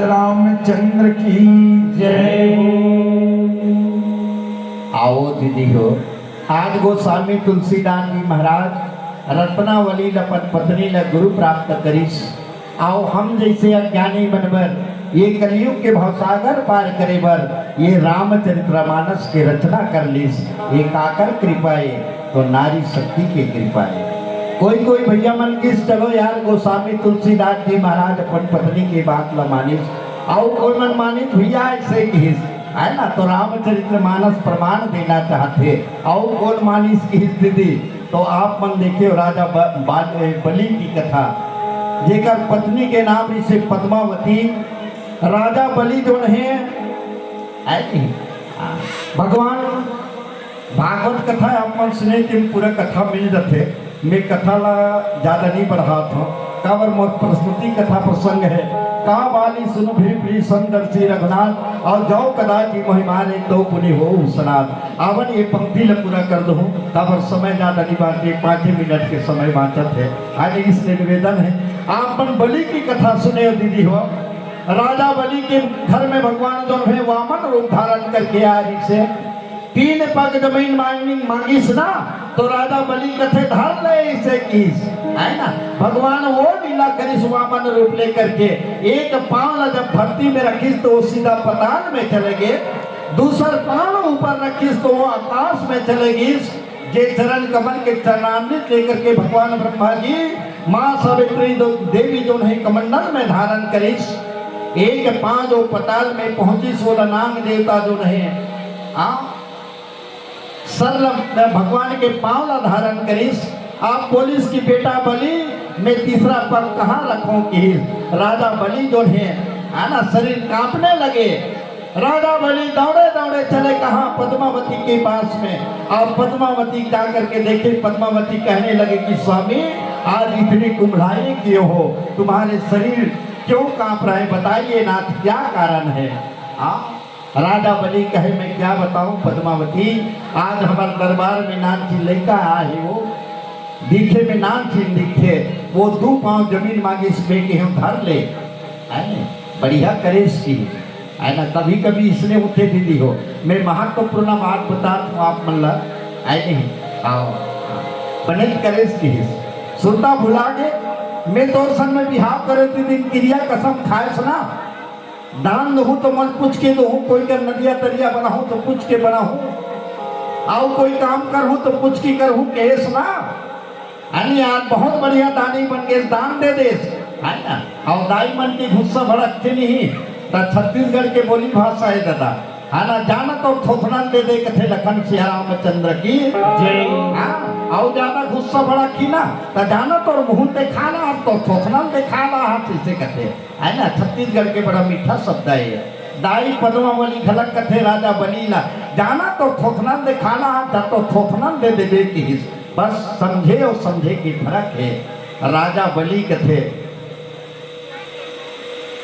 रामचंद्र की जय। आओ दीदी हो, आज गोस्वामी तुलसीदास जी महाराज रत्नावली लपन पत्नी ल गुरु प्राप्त करीस। आओ हम जैसे अज्ञानी बनबर ये कलयुग के भवसागर पार करे बर ये रामचरितमानस के रचना कर लीस। ये काकर कृपा है तो नारी शक्ति की कृपा है। कोई कोई भैया मन किस चलो यार गोस्वामी तुलसीदास जी महाराज अपन पत्नी की बात ल मानिस। आओ कोई मन मानिस भैया ऐसे किस है ना, तो रामचरितमानस प्रमाण देना चाहते। आओ कौन मानिस की स्थिति तो आप मन देखिए राजा बलि की कथा, जेकर पत्नी के नाम इसे पद्मावती। राजा बलि जो है भगवान भागवत कथा आप मन सुने तुम पूरा कथा मिल जाते। मैं कथा ला ज्यादा नहीं बढ़ा था, काबर मोर प्रस्तुति कथा प्रसंग है। का बाली सुन भी संदर्शी रघुनाथ और जाओ कदाची महिमाने तो पुनि हो सनाथ। आवन ये पंक्ति ल पूरा कर दो, काबर समय ज्यादा नहीं बाकी 5 मिनट के समय बाँचत है। आज इसलिए निवेदन है आप मन बलि की कथा सुने दीदी हो। राजा बलि के घर में भगवान जो है वामन रूप धारण करके आया से 3 पग जमीन मांगिस ना, तो राजा बलि कथे धार ले इसे कीस है ना। भगवान वो लीला करिस वामन रूप लेकर के, एक पांव जब धरती में रखिस तो वो सीधा पताल में चले गए, दूसरा पांव ऊपर रखिस तो वो आकाश में चले गिस। जे चरण कमल के चरणान्वित लेकर के भगवान ब्रह्मा जी माँ सावित्री देवी जो है कमंडल में धारण करिस। एक पांव जो पताल में पहुंची 16 नाग देवता जो है सरल भगवान के पांव ला धारण करिस। आप पुलिस की बेटा बलि मैं तीसरा पग कहाँ रखूं कि राजा बलि जो है ना शरीर कांपने लगे। राजा बलि दौड़े दौड़े चले कहाँ पद्मावती के पास में। और पद्मावती जा करके देखे, पद्मावती कहने लगे कि स्वामी आज इतनी कुम्भलाई क्यों हो, तुम्हारे शरीर क्यों कांप रहे बताइए नाथ क्या कारण है। राजा बलि कहे मैं क्या बताऊं पद्मावती, आज हमारे दरबार में नान की लड़का आए वो दिखे में नान छीन दिखे, वो 2 पांव जमीन मांगे इसमें के हम धर ले बढ़िया करे इसकी है ना। कभी कभी इसलिए उठे दीदी हो, मैं महत्वपूर्ण बात बता दूं आप मन ला आए नहीं आओ बने करे इसकी सुनता भुला गए। मैं तो संग में बिहाव करे थी क्रिया कसम खाए सुना, दान दहूँ तो मन पूछ के दहूँ, कोई कर नदिया तरिया बनाऊँ तो पूछ के बनाऊँ, आओ कोई काम करूँ तो पूछ की करूँ कहे सुना। अरे यार बहुत बढ़िया दानी बन गए, दान दे दे है ना। और दाई मन की गुस्सा भड़कते नहीं तो छत्तीसगढ़ के बोली भाषा है दादा है ना। जाना तो थोथना दे दे कथे लखन सिया रामचंद्र की जय। और ज्यादा गुस्सा बड़ा की ना तो जाना तो मुँह देखा ना तो थोथना देखा ना हाथ इसे कथे है ना। छत्तीसगढ़ के बड़ा मीठा शब्द है दाई पद्मावली घलक कथे राजा बलि ला जाना तो थोथना दिखाना तो थोथना दे देवे की बस समझे और समझे की फर्क है। राजा बलि कथे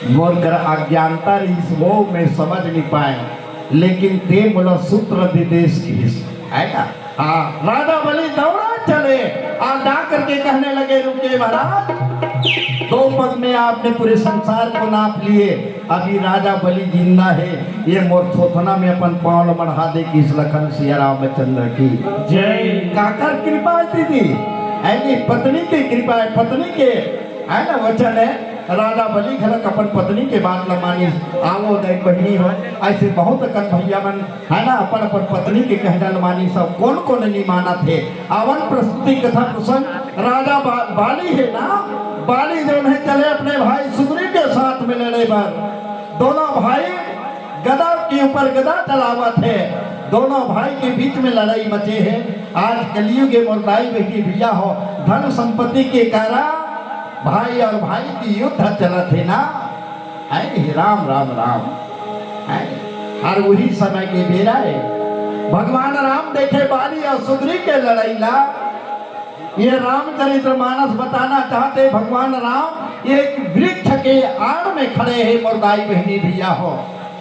मोर कर अज्ञानता इस वो में समझ नहीं पाए, लेकिन ते बोला सूत्र विदेश की है ना। राजा बलि दौड़ा चले और जा करके कहने लगे रुके महाराज 2 पग में आपने पूरे संसार को नाप लिए, अभी राजा बलि जिंदा है, ये मोर थोथना में अपन पांव बढ़ा दे कि इस लखन सिया रामचंद्र की जय। काकर कृपा दीदी ऐसी पत्नी की कृपा है, पत्नी के है ना वचन है। राजा बलि घलक अपन पत्नी के बात ल मानी आवो दे बहनी हो, ऐसे बहुत कन भैया मन है ना अपन अपन पत्नी के कहना मानी सब कौन कौन नहीं माना थे। आवन प्रस्तुति कथा प्रसंग राजा बाली है ना, बाली जो है चले अपने भाई सुग्रीव के साथ में लड़े बार। दोनों भाई गदा के ऊपर गदा चलावत है, दोनों भाई के बीच में लड़ाई मचे है। आज कलयुग के मुर्दाई बहनी भैया हो, धन संपत्ति के कारण भाई और भाई की युद्ध चला थे ना है। राम राम राम है। और वही समय के बेरा है भगवान राम देखे बाली और सुग्रीव के लड़ाई ला। ये रामचरितमानस बताना चाहते भगवान राम एक वृक्ष के आड़ में खड़े हैं। मुर्दाई बहनी भैया हो,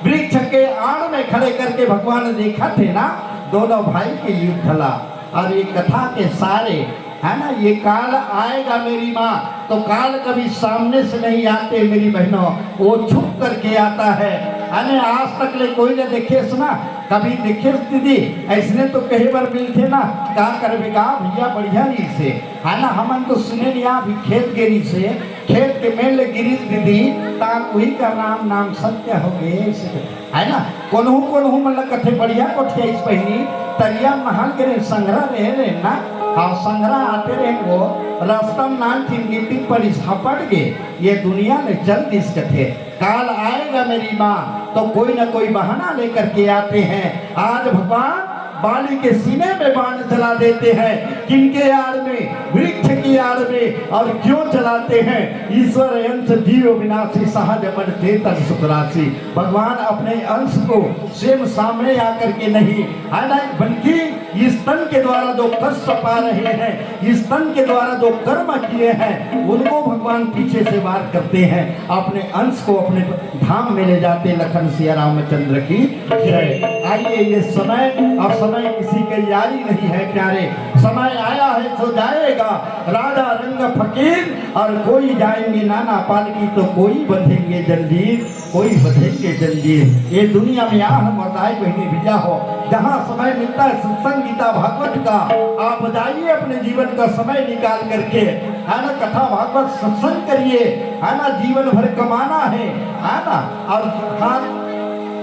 वृक्ष के आड़ में खड़े करके भगवान ने देखा थे ना दोनों भाई के युद्ध ला। और ये कथा के सारे है ना। ये काल आएगा मेरी माँ, तो काल कभी सामने से नहीं आते मेरी बहनों, वो छुप करके आता है। अने आज तक ले कोई ने देखे सुना, कभी देखे दीदी ऐसने तो कई बार मिलते ना, क्या करवेगा भैया बढ़िया री से, है ना। हमन तो सुने नहीं अभी खेत गिरी से, खेत के मेल गिरी दीदी ता वही का नाम सत्य हो गए, है ना। कोनहू मतलब कथे बढ़िया कोठे इस पहनी तरिया महल के संग्रह रहे ना। हाँ संग्रह आते रहे वो रास्ता में नान थी गिट्टी पर झपट गए, ये दुनिया में चल दिस कथे। काल आएगा मेरी माँ, तो कोई ना कोई बहाना लेकर के आते हैं। आज भगवान बाली के सीने में बाण चला देते हैं, किनके आड़ में, वृक्ष की आड़ में, और क्यों चलाते हैं। ईश्वर अंश जीव विनाशी सहज मन चेतन सुखराशि। भगवान अपने अंश को स्वयं सामने आकर के नहीं, है ना, बल्कि इस तन के द्वारा जो कष्ट पा रहे हैं, इस तन के द्वारा जो कर्म किए हैं, उनको भगवान पीछे से वार करते हैं, अपने अंश को अपने धाम में ले जाते। लखन सिया रामचंद्र की जय। आइए ये समय और समय किसी के यारी नहीं है प्यारे, समय आया है तो जाएगा। राजा रंग फकीर और कोई जाएंगे नाना पालकी, तो कोई बंधेंगे जंजीर, कोई बंधेंगे जंजीर। ये दुनिया में आह बताए बहनी भैया हो, जहाँ समय मिलता है सत्संग गीता भागवत का, आप जाइए अपने जीवन का समय निकाल करके, है ना, कथा भागवत सत्संग करिए, है ना। जीवन भर कमाना है ना। और हाथ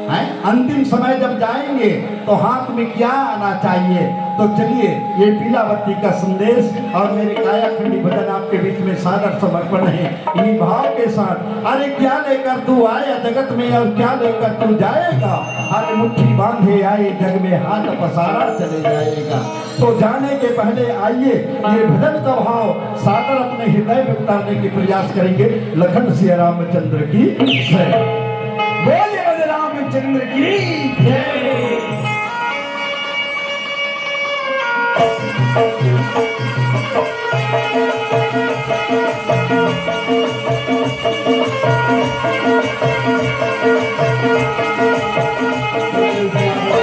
है अंतिम समय जब जाएंगे तो हाथ में क्या आना चाहिए। तो चलिए ये पीला बत्ती का संदेश और मेरे कायाखंडी भजन आपके बीच में सादर समर्पण है इन्हीं भाव के साथ। अरे क्या लेकर तू आया जगत में और क्या लेकर तू जाएगा, अरे मुट्ठी बांधे आए जग में हाथ पसारा चले जाएगा। तो जाने के पहले आइए ये भजन का भाव सादर अपने हृदय में उतारने की प्रयास करेंगे। लखन सिया रामचंद्र की जय। बोलिए रामचंद्र की जय। Hãy subscribe cho kênh Ghiền Mì Gõ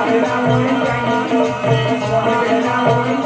để không bỏ lỡ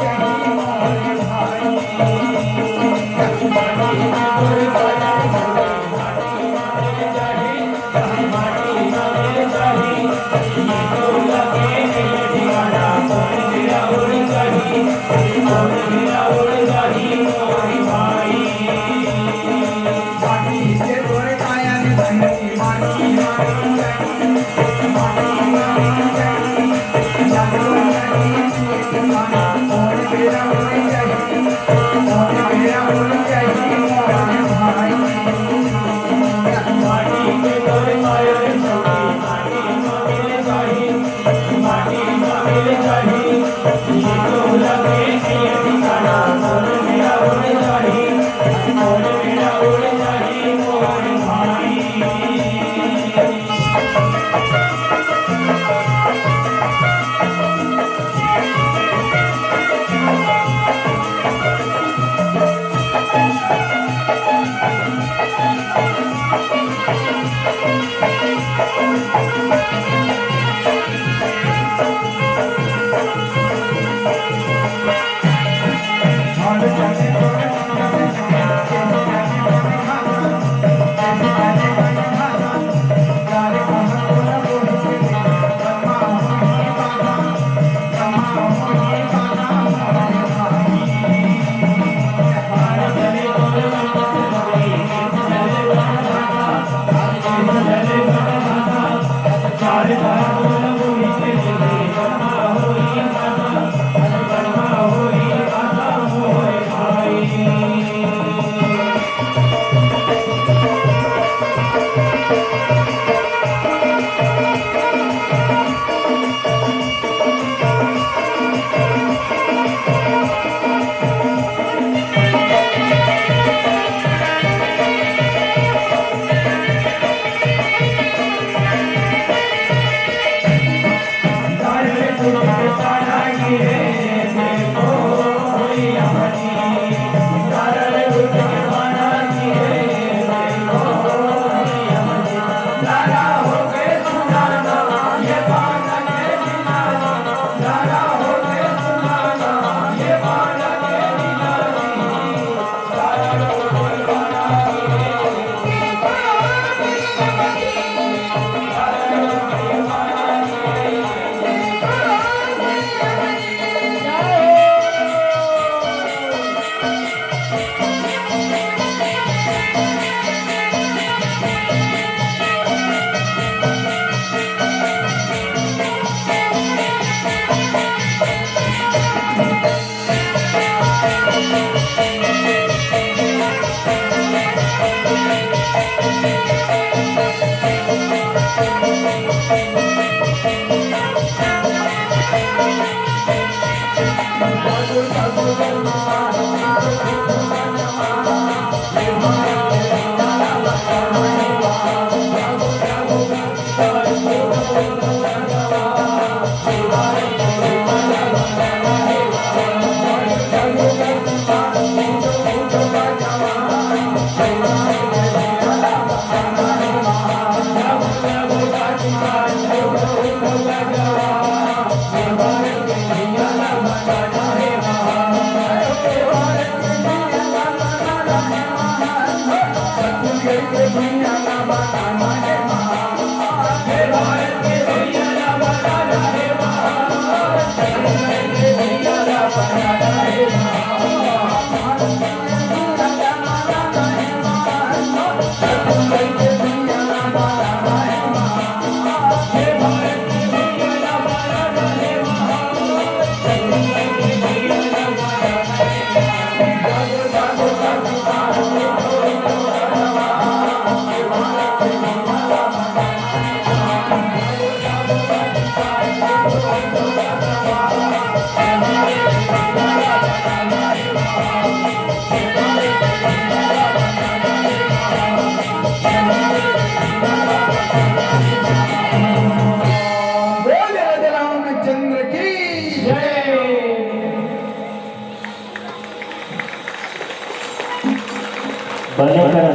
बने कर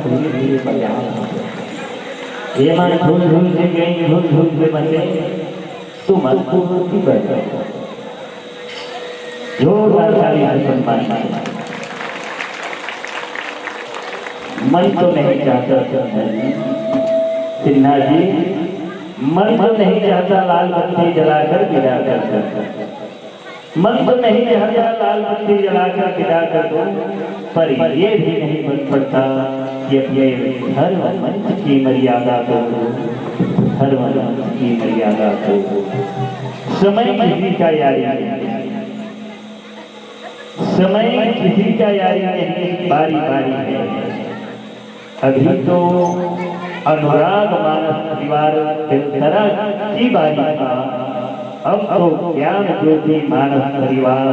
धीरे धीरे बलियान हो गया। ये मन धूल धूल से गई, धूल धूल से बचे, तुम अद्भुत की बैठो जोरदार ताली से सम्मान। मन तो नहीं चाहता सिन्हा जी, मन तो नहीं चाहता लाल बत्ती जलाकर विदा कर, मन तो नहीं चाहता लाल बत्ती जलाकर विदा कर दो, पर ये भी नहीं बन पड़ता कि अपने धर्म मंच की मर्यादा को, धर्म मंच की मर्यादा को समय किसी का यारी नहीं, समय किसी का यारी नहीं, बारी बारी है। अभी तो अनुराग मानस परिवार तरह की बारी था, अब तो ज्ञान ज्योति मानस परिवार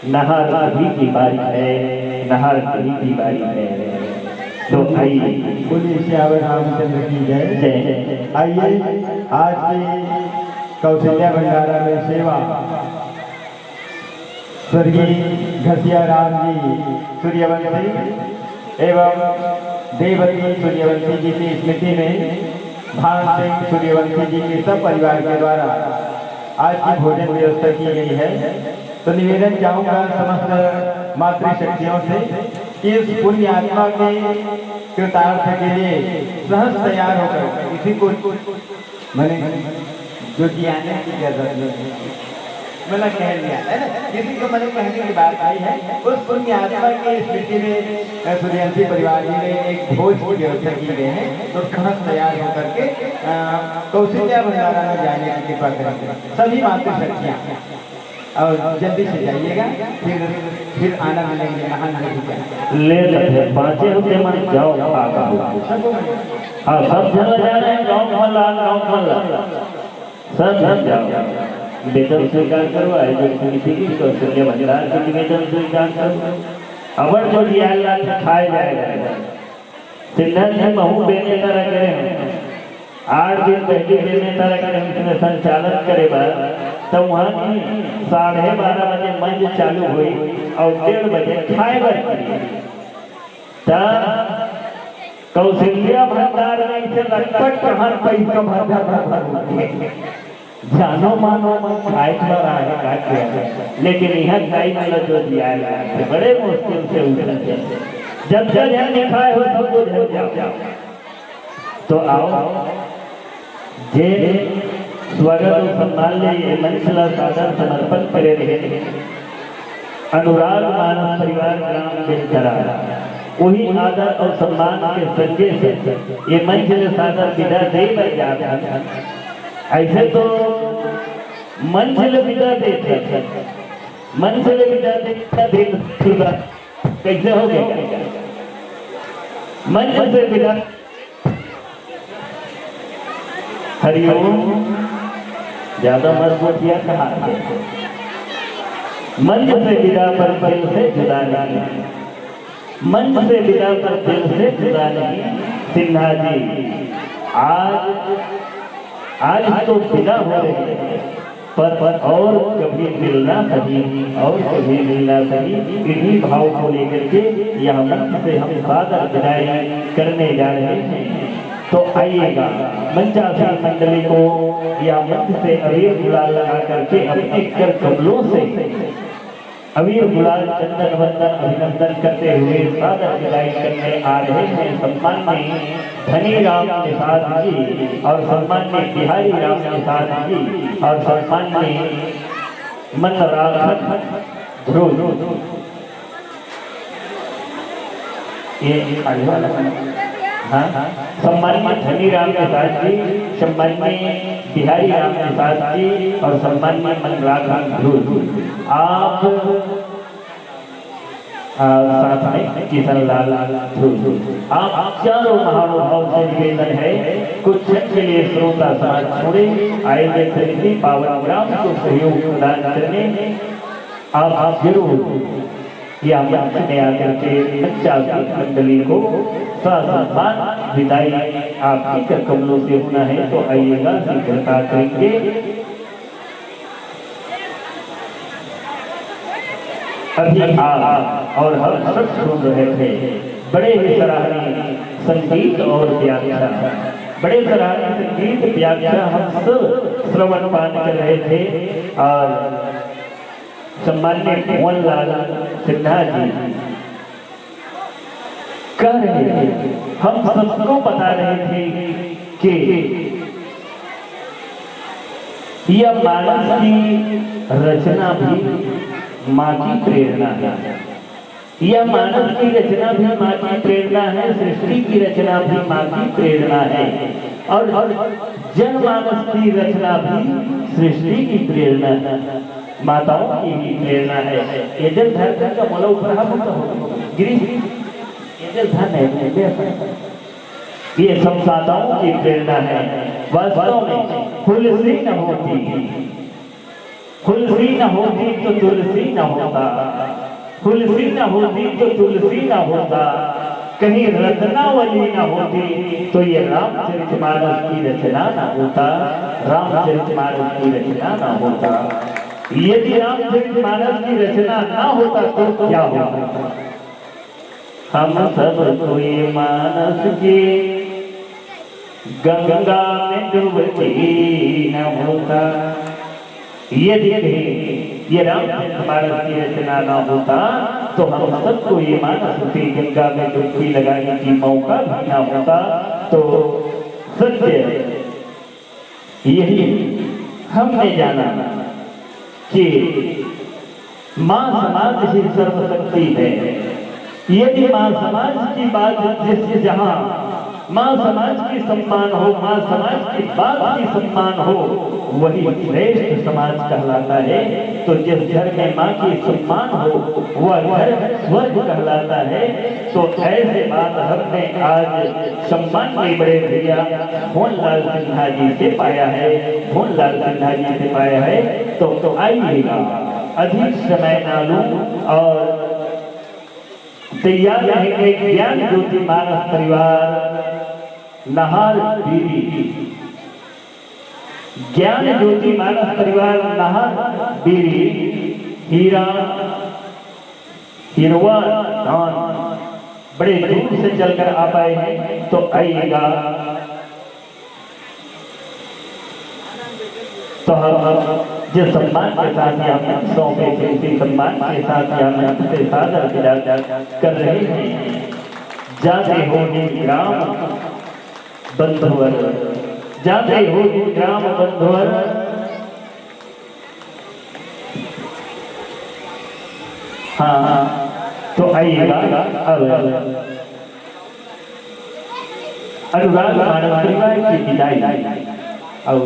नहार कभी की बारी है, नहार कभी की बारी है। तो आइए बोलिए श्यावर रामचंद्र की जय। आइए आज की कौशल्या भंडारा में सेवा स्वर्गीय घसिया राम जी सूर्यवंशी एवं देवती सूर्यवंशी जी की स्मृति में भान सिंह सूर्यवंशी जी के सब परिवार के द्वारा आज की भोजन व्यवस्था की गई है। तो निवेदन चाहूंगा समस्त मातृशक्तियों से कि इस पुण्य आत्मा के कृतार्थ के लिए सहज तैयार होकर किसी को मैंने जो जियाने की जरूरत नहीं, मैंने कह लिया है ना, किसी को मैंने कहने की बात आई है। उस पुण्य आत्मा की स्मृति में सूर्यवंशी परिवार जी ने एक भोज की व्यवस्था की गई है। तो सहज तैयार होकर के कौशल्या भंडारा में जाने की कृपा करेंगे सभी मातृशक्तियाँ, और जल्दी से जाइएगा, फिर आनंद लेंगे। महान ले लेते पांचे होते मन जाओ आका हाँ सब जगह जा रहे हैं, गाँव मल्ला सब जाओ वेतन स्वीकार करो, आयोजक समिति की कौशल्या भंडार की वेतन स्वीकार करो। अवर जो दिया खाए जाएगा सिन्हा जी महू बेने तरह करे 8 दिन पहले बेने तरह करे उसमें संचालन करे तो वहाँ 12:30 बजे मंच चालू हुई और 1:30 बजे खाए कौशल्या भंडार में इसे लगभग कहाँ पैसा जानो मानो खाए खा रहा है काट, लेकिन यह खाई वाला जो दिया है बड़े मुश्किल से उठना चाहिए। जब जब यहाँ खाए हो सब कुछ जाओ। तो आओ जे स्वागत और सम्मान ले मंचला सादर समर्पण करे रहे अनुराग मानस परिवार ग्राम बेलतरा, वही आदर और सम्मान के संजय से ये मंचले सादर विदा दे बन जाता। ऐसे तो मंजिल विदा देते, मंजिल विदा देते कैसे हो गया? मंजिल से विदा हरिओम ज्यादा मजबूत किया कहा मंच से विदा पर दिल से जुदा नहीं, मंच से विदा पर दिल से जुदा नहीं। सिन्हा जी आज तो विदा हो रही है, पर और कभी मिलना सही, और कभी मिलना सही। इन्हीं भाव को लेकर के यह मंच से हम सादर विदाई करने जा रहे हैं। तो आइएगा मंचासीन मंडली को यह मंच से अबीर गुलाल लगा करके अपने कर कमलों से अबीर गुलाल चंदन वंदन अभिनंदन करते हुए सादर विदाई करने आ रहे हैं। सम्माननीय धनी राम निषाद जी और सम्माननीय बिहारी राम निषाद जी और सम्माननीय मन राघव ध्रुव, ये हाँ सम्माननीय धनी राम निषाद जी, सम्माननीय बिहारी राम निषाद जी और सम्माननीय मन राघव ध्रुव। आप साथ में किशन लाल ध्रुव, आप चारों महानुभाव से निवेदन है कुछ क्षण के लिए श्रोता समाज छोड़े आयोजक समिति पावन ग्राम को सहयोग प्रदान करने आप जरूर या मंच में आकर के मंचासीन मंडली को सम्मान विदाई आपकी कर कमलों से होना है। तो आइएगा स्वीकृता करेंगे। अभी आप और हम सब सुन रहे थे बड़े ही सराहनीय संगीत और व्याख्या, बड़े सराहनीय संगीत व्याख्या हम सब श्रवण पान कर रहे थे। और सम्मान्य मोहनलाल सिन्हा जी कह रहे थे, हम सबको बता रहे थे कि यह मानस की रचना भी माँ की प्रेरणा है, यह मानव की रचना भी माँ की प्रेरणा है, सृष्टि की रचना भी माँ की प्रेरणा है, और जनमानस की रचना भी सृष्टि की प्रेरणा है, माताओं की ही प्रेरणा है। ये जल धरती का मोला ऊपर गिरी, ये जल धन है, ये सब माताओं की प्रेरणा है। वास्तव में तुलसी न होती, तुलसी न होती तो तुलसी न होता, तुलसी न होती तो तुलसी न होता, कहीं रत्नावली न होती तो ये रामचरितमानस की रचना न होता, रामचरितमानस की रचना न होता। यदि रामचरितमानस की रचना न होता तो क्या होता? हम सब कोई मानस के गंगा में डूबती न होता। यदि ये रामचरितमानस की रचना न होता तो हम सबको ये मानस की गंगा में डुबकी लगाने की मौका भी न होता। तो सत्य यही हमने जाना कि माँ समाज ही सर्वशक्ति है। यदि माँ समाज की बात जिस जहाँ माँ समाज की सम्मान हो, माँ समाज की बात की सम्मान हो, वही श्रेष्ठ समाज कहलाता है। तो जिस घर में माँ की सम्मान हो वह घर स्वर्ग कहलाता है। तो ऐसे बात हमने आज सम्मानीय बड़े भैया मोहनलाल सिन्हा जी से पाया है, मोहनलाल सिन्हा जी से पाया है। तो आइएगा, अधिक समय ना लूं और तैयार रहेंगे ज्ञान ज्योति मानस परिवार नाहर बीरी, ज्ञान ज्योति मानस परिवार नाहर बीरी, हीरा हिरवा धान बड़े दूर से चलकर आ पाए हैं। तो आइएगा, तो हम जिस सम्मान के साथ यहाँ सौंपे थे उसी सम्मान के साथ यहाँ से सादर कर रहे हैं। जाते हो ग्राम बंधुवर, जाते हो ग्राम बंधुवर, हाँ तो आइएगा। अब अनुराग मानव परिवार की विदाई और